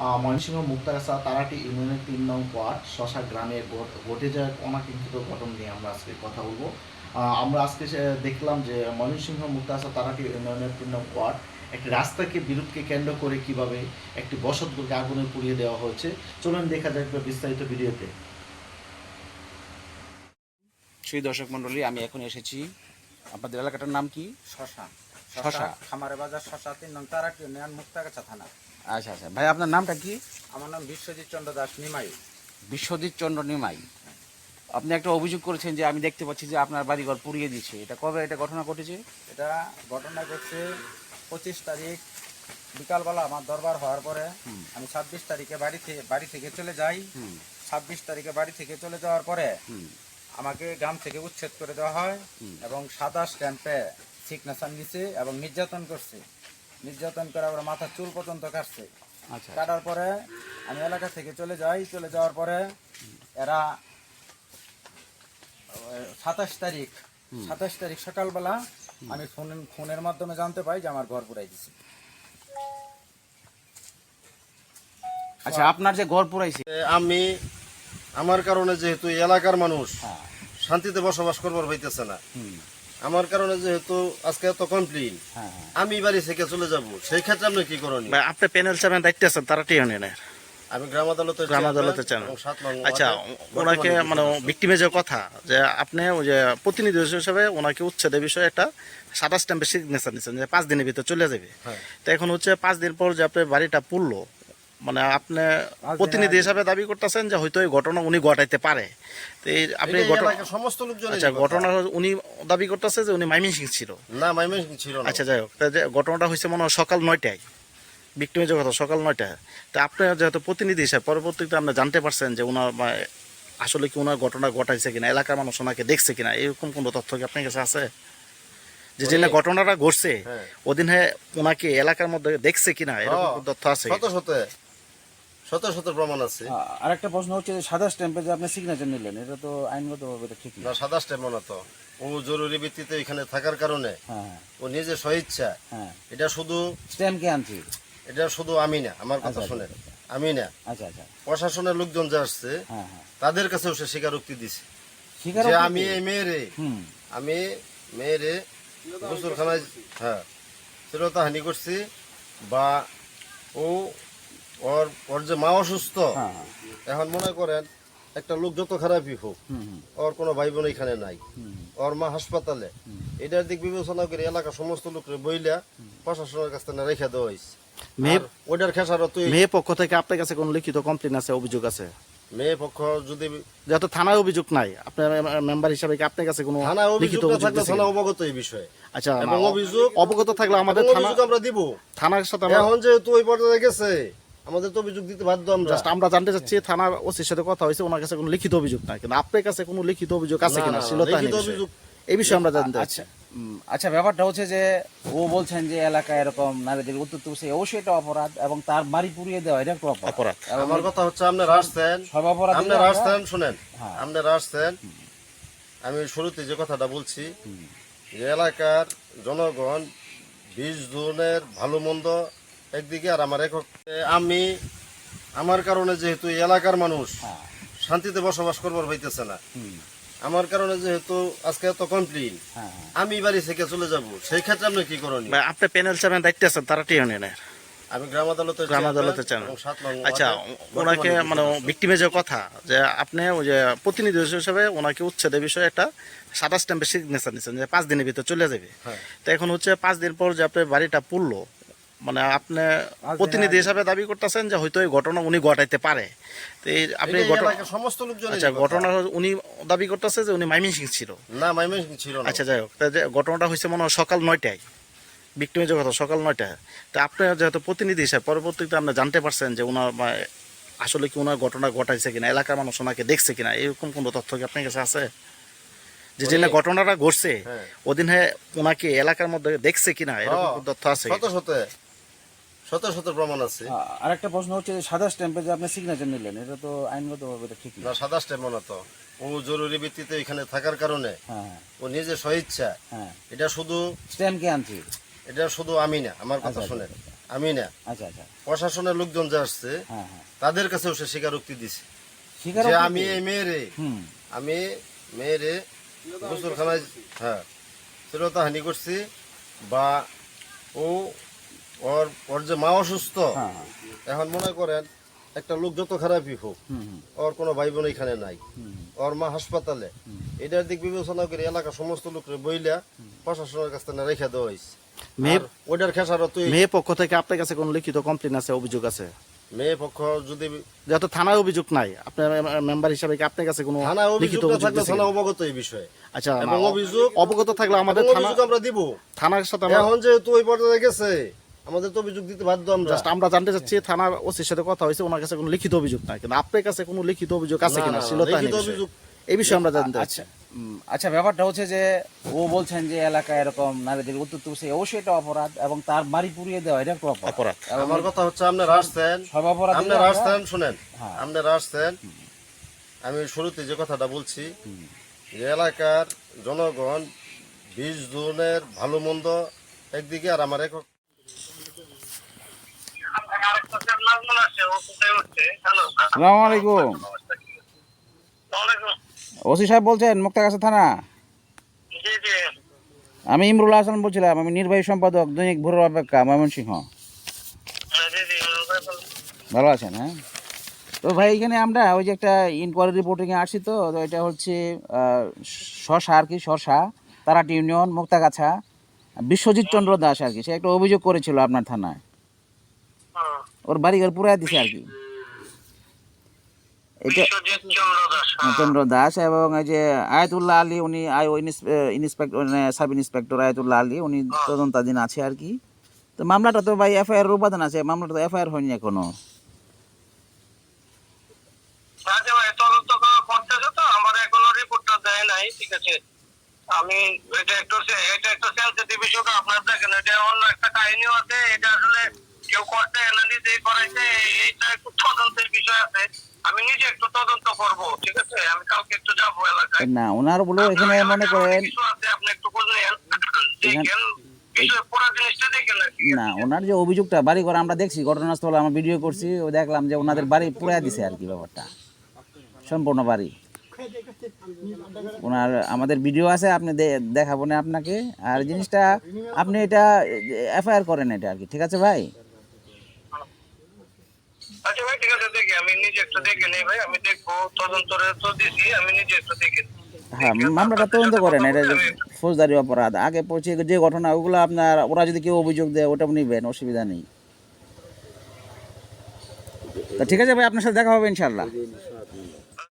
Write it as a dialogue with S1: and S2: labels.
S1: ময়মনসিংহ মুক্তাগাছা তারাটি ইউনিয়নের ৩ নং ওয়ার্ড শশা গ্রামে ঘটে যাওয়া অনাকাঙ্ক্ষিত ঘটনা নিয়ে আমরা আজকে কথা বলবো। আমরা আজকে দেখলাম যে ময়মনসিংহ মুক্তাগাছা তারাটি ইউনিয়নের ৩ নং ওয়ার্ড একটি রাস্তাকে বিরোধকে কেন্দ্র করে কিভাবে একটি বসতঘরকে আগুনে পুড়িয়ে দেওয়া হয়েছে। চলুন দেখা যাক বিস্তারিত ভিডিওতে।
S2: সেই দর্শক মন্ডলী, আমি এখন এসেছি। আপনাদের এলাকাটার নাম কি?
S3: শশা
S2: শশা
S3: খামারে বাজার শশা ৩ নং তারাটি ইউনিয়ন মুক্তাগাছা থানা।
S2: আচ্ছা আচ্ছা ভাই, আপনার নামটা কি?
S3: আমার নাম বিশ্বজিৎ চন্দ্র দাস নিমাই।
S2: বিশ্বজিৎ চন্দ্র নিমাই। আপনি একটা অভিযোগ করেছেন যে আমি দেখতে পাচ্ছি যে আপনার বাড়িঘর পুড়িয়ে দিচ্ছে। এটা কবে এটা ঘটনা ঘটেছে?
S3: এটা ঘটনা ঘটছে 25 তারিখ বিকালবেলা। আমার দরবার হওয়ার পরে আমি 26 তারিখে বাড়ি থেকে চলে যাই। 26 তারিখে বাড়ি থেকে চলে যাওয়ার পরে আমাকে গ্রাম থেকে উচ্ছেদ করে দেওয়া হয় এবং সাদা স্ট্যাম্পে সিগনেচার নিছে এবং নির্যাতন করছে। নির্যাতন করে আবার মাথার চুল পর্যন্ত কাটছে।
S2: আচ্ছা,
S3: কাটার পরে আমি এলাকা থেকে চলে যাই। চলে যাওয়ার পরে এরা 27 তারিখ সকালবেলা আমি ফোনের মাধ্যমে জানতে পাই যে আমার ঘর পুরাই দিছে।
S2: আচ্ছা, আপনার যে ঘর পুরাইছে,
S4: আমি আমার কারণে যেহেতু এই এলাকার মানুষ শান্তিতে বসবাস করবার হইতেছে না, আমার কারণে যেহেতু আজকে এত কমপ্লেইন, আমি বাড়ি থেকে চলে যাব, সেই ক্ষেত্রে আপনি কি করণীয়?
S2: ভাই আপনি প্যানেল চেয়ারম্যান দায়িত্বে আছেন তারাটি ইউনিয়নের।
S4: আমি গ্রাম আদালতের
S2: চেয়ারম্যান। আচ্ছা, ওনাকে মানে ভিক্টিমের যে কথা যে আপনি ওই যে প্রতিনিধি হিসেবে ওনাকে উচ্ছেদের বিষয়ে একটা সাদা স্ট্যাম্পে সিগনেচার নিচ্ছেন যে 5 দিনের ভিতরে চলে যাবে। তো এখন হচ্ছে 5 দিন পর যে আপনার বাড়িটা পুড়লো, মানে আপনি প্রতিনিধি হিসাবে দাবি করতেছেন যে হয়তো এই ঘটনা উনি ঘটাইতে পারে। তো এই আপনি
S4: সমস্ত লোকজন,
S2: আচ্ছা, ঘটনা উনি দাবি করতেছে যে উনি মাইমিনসিং ছিল
S4: না, মাইমিনসিং ছিল না।
S2: আচ্ছা, যাই হোক, ঘটনাটা হয়েছে মনে হয় সকাল 9টায়, ভিক্টিমের যে কথা সকাল 9টায়। তা আপনি যেহেতু প্রতিনিধি হিসাবে পরবর্তীতে আপনি জানতে পারছেন যে ওনার আসলে কি ওনার ঘটনা ঘটাইছে কিনা, এলাকার মানুষ ওনাকে দেখছে কিনা, এরকম কোনো তথ্য কি আপনার কাছে আছে? যে যে ঘটনাটা ঘটছে ওদিন ওনাকে এলাকার মধ্যে দেখছে কিনা, এরকম তথ্য আছে?
S4: শত প্রমাণ আছে।
S2: আরেকটা প্রশ্ন হচ্ছে যে সাদা স্ট্যাম্পে যে আপনি সিগনেচার নিলেন, এটা তো আইনগতভাবে ঠিক না।
S4: সাদা স্ট্যাম্প না, তো ও জরুরি ভিত্তিতে এখানে থাকার কারণে ও নিজে স্বইচ্ছা, এটা শুধু
S2: স্ট্যাম্প কে আনছি,
S4: এটা শুধু আমি না, আমার কথা শুনে আমি না,
S2: আচ্ছা আচ্ছা,
S4: প্রশাসনের লোকজন যে আসছে তাদের কাছেও সে স্বীকারোক্তি দিছে যে আমি এই মেয়েরে গোসলখানায় শ্লীলতাহানি করছি, বা ওর যে মা অসুস্থ, এখন মনে করেন একটা লোক যত খারাপই হোক, ওর কোনো ভাই বোন এখানে নাই, ওর মা হাসপাতালে, এটার দিক বিবেচনা করে এলাকার সমস্ত লোকের বইলা প্রশাসনের কাছ থেকে রেখে দেওয়া হয়েছে। ওইটার খেসারত
S2: মেয়ে পক্ষ থেকে আপনার কাছে কোনো লিখিত কমপ্লেন আছে, অভিযোগ আছে?
S4: মেয়ে পক্ষ যদি
S2: যেহেতু থানায় অভিযোগ নাই, আপনার মেম্বার হিসাবে কি আপনার কাছে কোনো লিখিত অভিযোগ আছে?
S4: থানা অবগত এই বিষয়ে।
S2: আচ্ছা,
S4: এবং অভিযোগ
S2: অবগত থাকলে আমাদের থানা
S4: আমরা দিব,
S2: থানার সাথে
S4: এখন যেহেতু ওই পর্যায়ে গেছে আমাদের তো অভিযোগ দিতে বাধ্য।
S2: আমরা জানতে চাচ্ছি, থানার ওসির সাথে কথা হয়েছে, ওনার কাছে কোনো লিখিত অভিযোগ নাই, কিন্তু আপনার কাছে কোনো লিখিত অভিযোগ আছে কিনা শ্লীলতাহানির বিষয়ে, এই বিষয়ে আমরা জানতে চাচ্ছি। আচ্ছা, ব্যাপারটা হচ্ছে যে ও বলছেন যে এলাকায় এরকম নারীদের উত্তর করছে, অবশ্যই এটা অপরাধ, এবং তার বাড়ি পুড়িয়ে দেওয়া এটা অপরাধ।
S4: আমার কথা হচ্ছে আপনারা আসছেন,
S2: সব অপরাধ
S4: আপনারা আসছেন, শুনেন, আপনারা আসছেন, আমি শুরুতে যে কথাটা বলছি যে এলাকার জনগণ 20 জনের ভালো মন্দ একদিকে, আর আমার একক, আমি আমার কারণে যেহেতু এই এলাকার মানুষ শান্তিতে বসবাস করবার হইতেছে না, আমার কারণে যেহেতু আজকে এত কমপ্লেইন, আমি বাড়ি থেকে চলে যাব, সেই ক্ষেত্রে আপনি কি করণীয়?
S2: আপনি প্যানেল চেয়ারম্যান দায়িত্বে আছেন তারাটি ইউনিয়নের।
S4: আমি গ্রাম আদালতের
S2: চেয়ারম্যান। আচ্ছা, ওনাকে মানে ভিক্টিমের যে কথা যে আপনি ওই যে প্রতিনিধি হিসেবে ওনাকে উচ্ছেদের বিষয়ে একটা সাদা স্ট্যাম্পে সিগনেচার নিচ্ছেন যে 5 দিনের ভিতরে চলে যাবে। তো এখন হচ্ছে 5 দিন পর যে আপনার বাড়িটা পুড়লো, মানে আপনি প্রতিনিধি হিসাবে দাবি করতেছেন যে হয়তো এই ঘটনা উনি ঘটাইতে পারে। তো এই আপনি
S4: সমস্ত লোকজন,
S2: আচ্ছা, ঘটনা উনি দাবি করতেছে যে উনি মাইমিনসিং ছিল
S4: না, মাইমিনসিং ছিল না।
S2: আচ্ছা, যাই হোক, ঘটনাটা হয়েছে মনে হয় সকাল 9টায়, ভিক্টিমের যে কথা সকাল 9টায়। তো আপনি যেহেতু প্রতিনিধি হিসাবে পরবর্তীতে আপনি জানতে পারছেন যে ওনার আসলে কি ওনার ঘটনা ঘটাইছে কিনা, এলাকার মানুষ ওনাকে দেখছে কিনা, এরকম কোনো তথ্য কি আপনার কাছে আছে? যে যে ঘটনাটা ঘটছে ওদিন ওনাকে এলাকার মধ্যে দেখছে কিনা, এরকম তথ্য আছে?
S4: শত প্রমাণ আছে।
S2: আরেকটা প্রশ্ন হচ্ছে যে সাদা স্ট্যাম্পে যে আপনি সিগনেচার নিলেন, এটা তো আইনগতভাবে ঠিক না।
S4: সাদা স্ট্যাম্প না, তো ও জরুরি ভিত্তিতে এখানে থাকার কারণে ও নিজে স্বইচ্ছা, এটা শুধু
S2: স্ট্যাম্প কে আনছি,
S4: এটা শুধু আমি না, আমার কথা শুনে আমি না,
S3: আচ্ছা আচ্ছা,
S4: প্রশাসনের লোকজন যে আসছে
S3: হ্যাঁ হ্যাঁ,
S4: তাদের কাছেও সে স্বীকারোক্তি দিছে
S3: স্বীকার
S4: যে আমি এই মেয়েরে
S3: হুম
S4: গোসলখানায় হ্যাঁ শ্লীলতাহানি করছি, বা ও ওর যে মা অসুস্থ,
S3: হ্যাঁ হ্যাঁ,
S4: এখন মনে করেন একটা লোক যত খারাপই হোক,
S3: হুম হুম,
S4: ওর কোনো ভাই বোন এখানে নাই,
S3: হুম,
S4: ওর মা হাসপাতালে, এটার দিক বিবেচনা করে এলাকার সমস্ত লোকরে বইলা প্রশাসনের কাছ থেকে রেখে দেওয়া হয়েছে।
S2: মেয়ে
S4: ওইটার খেসারত
S2: মেয়ে পক্ষ থেকে আপনার কাছে কোনো লিখিত কমপ্লেন আছে, অভিযোগ আছে?
S4: মেয়ে পক্ষ যদি
S2: যেহেতু থানায় অভিযোগ নাই, আপনার মেম্বার হিসাবে কি আপনার কাছে কোনো
S4: থানা
S2: লিখিত
S4: অভিযোগ না
S2: অভিযোগ
S4: থাকলে
S2: দিয়েছে
S4: থানা
S2: কিনা?
S4: অবগত এই বিষয়ে,
S2: আচ্ছা, না,
S4: এবং অভিযোগ
S2: অবগত থাকলে আমাদের থানা
S4: অভিযোগ আমরা দিব।
S2: থানার সাথে আমরা
S4: এখন যেহেতু ওই পর্যায়ে গেছে, আমাদের তো অভিযোগ দিতে বাধ্য আমরা।
S2: জাস্ট আমরা জানতে চাচ্ছি, থানার ওসির সাথে কথা হয়েছে, ওনার কাছে কোনো লিখিত অভিযোগ নাই, কিন্তু আপনার কাছে কোনো লিখিত অভিযোগ আছে
S4: না,
S2: কিনা
S4: না,
S2: শ্লীলতাহানির
S4: লিখিত
S2: বিষয়ে?
S4: অভিযোগ
S2: এই বিষয়ে আমরা জানতে চাচ্ছি।
S3: আচ্ছা আচ্ছা, ব্যাপারটা হচ্ছে যে ও বলছেন যে এলাকায় এরকম নারীদের উত্তর তুলছে, অবশ্যই এটা অপরাধ, এবং তার বাড়ি পুড়িয়ে দেওয়া এটা একটা
S2: অপরাধ।
S3: অপরাধ। এবং
S4: আমার কথা হচ্ছে আপনারা আসছেন,
S3: সব অপরাধ
S4: আপনারা আসছেন, শুনেন,
S3: হ্যাঁ।
S4: আপনারা আসছেন, আমি শুরুতে যে কথাটা বলছি যে এলাকার জনগণ 20 জনের ভালো মন্দ একদিকে, আর আমার একক
S3: আসসালামু আলাইকুম, ওসি সাহেব বলছেন মুক্তাগাছা থানা? আমি ইমরুল হাসান বলছিলাম, আমি নির্বাহী সম্পাদক দৈনিক ভোরের অপেক্ষা, ময়মনসিংহ। ভালো আছেন? হ্যাঁ, তো ভাই এখানে আমরা ওই যে একটা ইনকোয়ারি রিপোর্টিংয়ে আসছি, তো তো এটা হচ্ছে শশা আর কি, শশা তারাটি ইউনিয়ন মুক্তাগাছা বিশ্বজিৎ চন্দ্র দাস আর কি, সে একটা অভিযোগ করেছিল আপনার থানায়, ওর বাড়িঘর পুরাই দিছে আর কি। এটা চন্দ্র দাস, এবং এই যে আয়াতুল্লাহ আলী, উনি inspector, sub inspector Ayatollah Ali, উনি তদন্তাধীন আছে আর কি। তো মামলাটা তো ভাই এফআইআর উপাদান আছে, মামলাটা তো এফআইআর হয়নি এখনো।
S5: আচ্ছা ভাই, তদন্ত করতেছে তো, আমার এখনো রিপোর্টটা দেয় নাই, ঠিক আছে। আমি এটা একটু সেন্সিটিভ ইস্যু, আপনার দেখেন এটা অন্য একটা কাহিনীও আছে, এটা আসলে কেউ করতে এনে নিজেই করাইছে, এইটা একটু তদন্তের বিষয় আছে। আমি নিজে একটু তদন্ত করব, ঠিক আছে। আমি কালকে একটু যাবো এলাকায়।
S3: না, ওনার বলে এখানে মনে করেন,
S5: কিছু আছে, আপনি একটু বুঝলেন, দেখেন বিষয় পুরো জিনিসটা দেখেন আর কি।
S3: না ওনার যে অভিযোগটা বাড়ি ঘর আমরা দেখছি, ঘটনাস্থলে আমরা ভিডিও করছি, ও দেখলাম যে ওনাদের বাড়ি পুরাই দিছে আর কি, ব্যাপারটা সম্পূর্ণ বাড়ি ওনার। আমাদের ভিডিও আছে, আপনি দেখাবো না আপনাকে, আর জিনিসটা আপনি এটা এফআইআর করেন এটা আর কি, ঠিক আছে ভাই?
S5: আচ্ছা ভাই, ঠিক আছে, দেখি আমি নিজে একটু দেখে নেই ভাই, আমি দেখবো, তদন্তরে তো দিছি, আমি নিজে একটু দেখে নিই।
S3: হ্যাঁ, মামলাটা তদন্ত করেন, এটা যে ফৌজদারি অপরাধ আগে পৌঁছে যে ঘটনা, ওগুলো আপনার, ওরা যদি কেউ অভিযোগ দেয় ওটা নিবেন, অসুবিধা নেই। তো ঠিক আছে ভাই, আপনার সাথে দেখা হবে ইনশাল্লাহ।